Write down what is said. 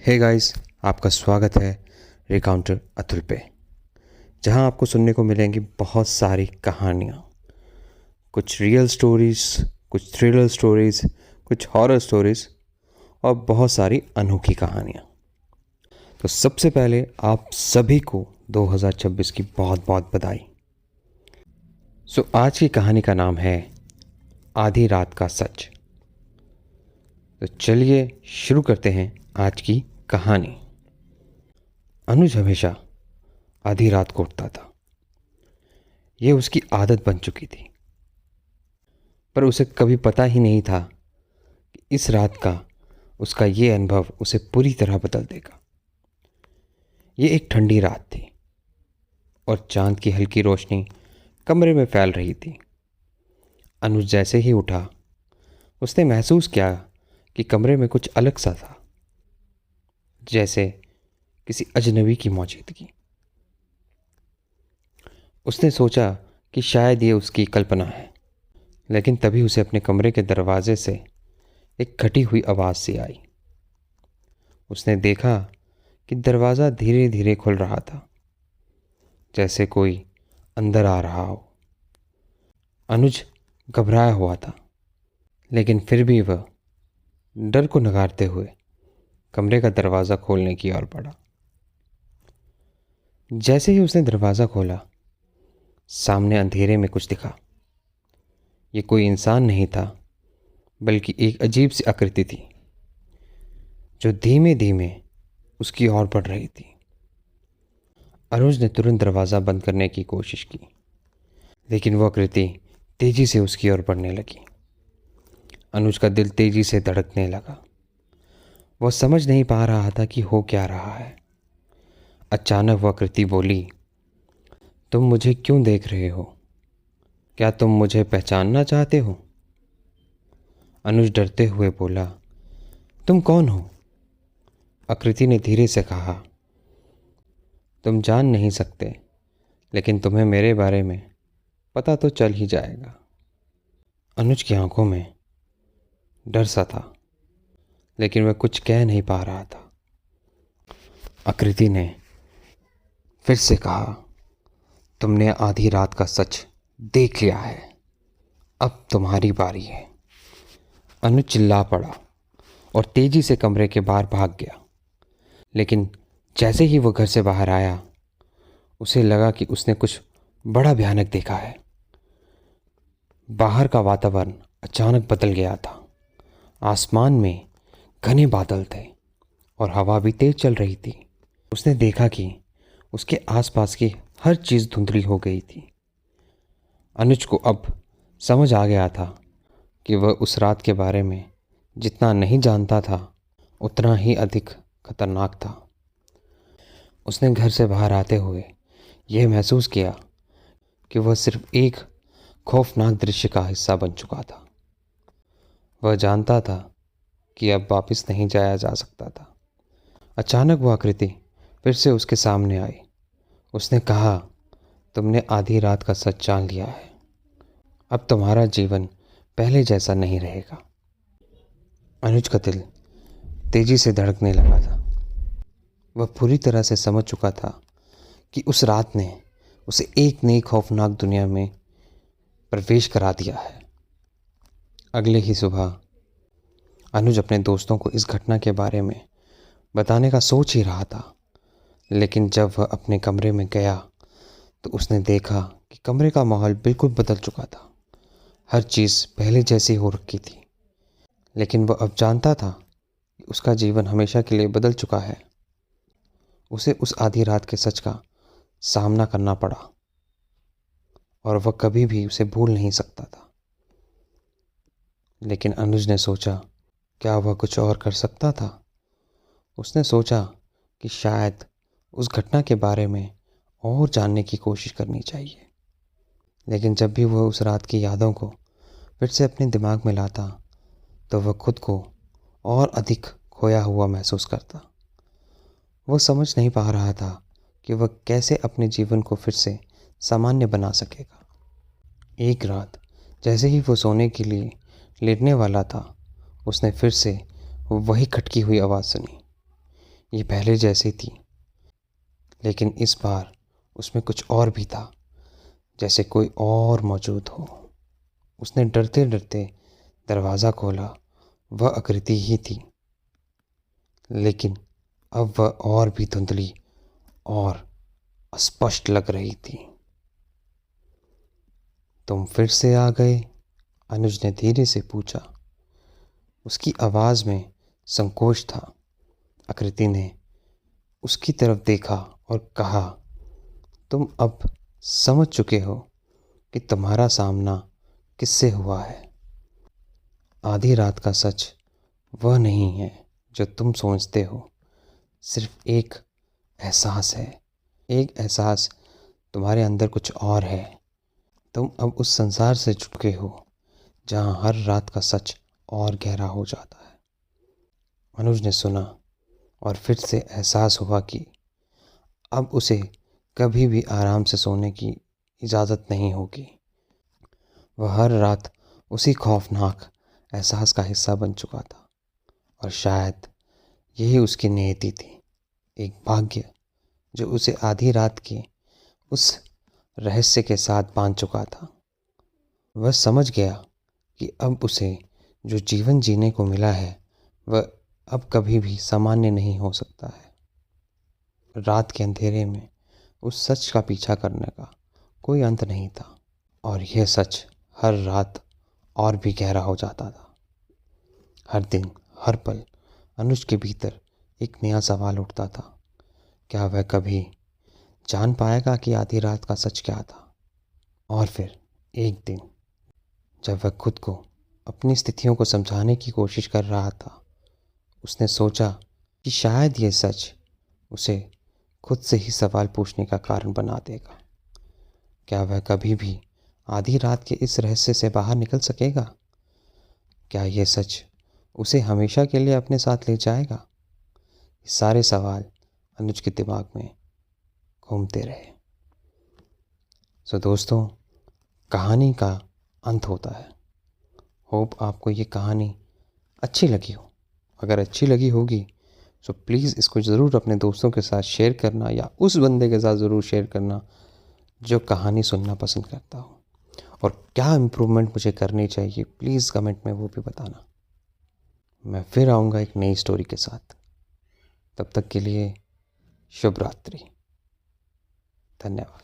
Hey guys, आपका स्वागत है रिकाउंटर अतुल पे, जहां आपको सुनने को मिलेंगी बहुत सारी कहानियां। कुछ रियल स्टोरीज, कुछ थ्रिलर स्टोरीज, कुछ हॉरर स्टोरीज और बहुत सारी अनोखी कहानियां। तो सबसे पहले आप सभी को 2026 की बहुत बहुत बधाई। आज की कहानी का नाम है आधी रात का सच। तो चलिए शुरू करते हैं आज की कहानी। अनुज हमेशा आधी रात को उठता था। यह उसकी आदत बन चुकी थी, पर उसे कभी पता ही नहीं था कि इस रात का उसका ये अनुभव उसे पूरी तरह बदल देगा। ये एक ठंडी रात थी और चांद की हल्की रोशनी कमरे में फैल रही थी। अनुज जैसे ही उठा, उसने महसूस किया कि कमरे में कुछ अलग सा था, जैसे किसी अजनबी की मौजूदगी। उसने सोचा कि शायद ये उसकी कल्पना है, लेकिन तभी उसे अपने कमरे के दरवाजे से एक घटी हुई आवाज़ सी आई। उसने देखा कि दरवाज़ा धीरे धीरे खुल रहा था, जैसे कोई अंदर आ रहा हो। अनुज घबराया हुआ था, लेकिन फिर भी वह डर को नकारते हुए कमरे का दरवाज़ा खोलने की ओर बढ़ा। जैसे ही उसने दरवाज़ा खोला, सामने अंधेरे में कुछ दिखा। ये कोई इंसान नहीं था, बल्कि एक अजीब सी आकृति थी जो धीमे धीमे उसकी ओर बढ़ रही थी। अनुज ने तुरंत दरवाज़ा बंद करने की कोशिश की, लेकिन वह आकृति तेजी से उसकी ओर बढ़ने लगी। अनुज का दिल तेजी से धड़कने लगा। वह समझ नहीं पा रहा था कि हो क्या रहा है। अचानक वह आकृति बोली, तुम मुझे क्यों देख रहे हो? क्या तुम मुझे पहचानना चाहते हो? अनुज डरते हुए बोला, तुम कौन हो? आकृति ने धीरे से कहा, तुम जान नहीं सकते, लेकिन तुम्हें मेरे बारे में पता तो चल ही जाएगा। अनुज की आंखों में डर सा था, लेकिन वह कुछ कह नहीं पा रहा था। आकृति ने फिर से कहा, तुमने आधी रात का सच देख लिया है, अब तुम्हारी बारी है। अनुज चिल्ला पड़ा और तेजी से कमरे के बाहर भाग गया। लेकिन जैसे ही वो घर से बाहर आया, उसे लगा कि उसने कुछ बड़ा भयानक देखा है। बाहर का वातावरण अचानक बदल गया था। आसमान में घने बादल थे और हवा भी तेज चल रही थी। उसने देखा कि उसके आसपास की हर चीज़ धुंधली हो गई थी। अनुज को अब समझ आ गया था कि वह उस रात के बारे में जितना नहीं जानता था, उतना ही अधिक खतरनाक था। उसने घर से बाहर आते हुए यह महसूस किया कि वह सिर्फ एक खौफनाक दृश्य का हिस्सा बन चुका था। वह जानता था कि अब वापस नहीं जाया जा सकता था। अचानक वह आकृति फिर से उसके सामने आई। उसने कहा, तुमने आधी रात का सच जान लिया है, अब तुम्हारा जीवन पहले जैसा नहीं रहेगा। अनुज का दिल तेजी से धड़कने लगा था। वह पूरी तरह से समझ चुका था कि उस रात ने उसे एक नई खौफनाक दुनिया में प्रवेश करा दिया है। अगले ही सुबह अनुज अपने दोस्तों को इस घटना के बारे में बताने का सोच ही रहा था, लेकिन जब वह अपने कमरे में गया तो उसने देखा कि कमरे का माहौल बिल्कुल बदल चुका था। हर चीज़ पहले जैसी हो रखी थी, लेकिन वह अब जानता था कि उसका जीवन हमेशा के लिए बदल चुका है। उसे उस आधी रात के सच का सामना करना पड़ा और वह कभी भी उसे भूल नहीं सकता था। लेकिन अनुज ने सोचा, क्या वह कुछ और कर सकता था? उसने सोचा कि शायद उस घटना के बारे में और जानने की कोशिश करनी चाहिए। लेकिन जब भी वह उस रात की यादों को फिर से अपने दिमाग में लाता, तो वह खुद को और अधिक खोया हुआ महसूस करता। वह समझ नहीं पा रहा था कि वह कैसे अपने जीवन को फिर से सामान्य बना सकेगा। एक रात जैसे ही वो सोने के लिए लेटने वाला था, उसने फिर से वही खटकी हुई आवाज़ सुनी। ये पहले जैसी थी, लेकिन इस बार उसमें कुछ और भी था, जैसे कोई और मौजूद हो। उसने डरते डरते दरवाज़ा खोला। वह आकृति ही थी, लेकिन अब वह और भी धुंधली और अस्पष्ट लग रही थी। तुम फिर से आ गए? अनुज ने धीरे से पूछा। उसकी आवाज़ में संकोच था। आकृति ने उसकी तरफ देखा और कहा, तुम अब समझ चुके हो कि तुम्हारा सामना किससे हुआ है। आधी रात का सच वह नहीं है जो तुम सोचते हो, सिर्फ एक एहसास है। एक एहसास तुम्हारे अंदर कुछ और है। तुम अब उस संसार से चुके हो जहाँ हर रात का सच और गहरा हो जाता है। अनुज ने सुना और फिर से एहसास हुआ कि अब उसे कभी भी आराम से सोने की इजाज़त नहीं होगी। वह हर रात उसी खौफनाक एहसास का हिस्सा बन चुका था, और शायद यही उसकी नियति थी, एक भाग्य जो उसे आधी रात के उस रहस्य के साथ बांध चुका था। वह समझ गया कि अब उसे जो जीवन जीने को मिला है वह अब कभी भी सामान्य नहीं हो सकता है। रात के अंधेरे में उस सच का पीछा करने का कोई अंत नहीं था, और यह सच हर रात और भी गहरा हो जाता था। हर दिन, हर पल अनुज के भीतर एक नया सवाल उठता था। क्या वह कभी जान पाएगा कि आधी रात का सच क्या था? और फिर एक दिन जब वह खुद को अपनी स्थितियों को समझाने की कोशिश कर रहा था, उसने सोचा कि शायद ये सच उसे खुद से ही सवाल पूछने का कारण बना देगा। क्या वह कभी भी आधी रात के इस रहस्य से बाहर निकल सकेगा? क्या यह सच उसे हमेशा के लिए अपने साथ ले जाएगा? ये सारे सवाल अनुज के दिमाग में घूमते रहे। दोस्तों, कहानी का अंत होता है। होप आपको ये कहानी अच्छी लगी हो। अगर अच्छी लगी होगी तो प्लीज़ इसको ज़रूर अपने दोस्तों के साथ शेयर करना, या उस बंदे के साथ ज़रूर शेयर करना जो कहानी सुनना पसंद करता हो। और क्या इम्प्रूवमेंट मुझे करनी चाहिए प्लीज़ कमेंट में वो भी बताना। मैं फिर आऊँगा एक नई स्टोरी के साथ। तब तक के लिए शुभ रात्रि। धन्यवाद।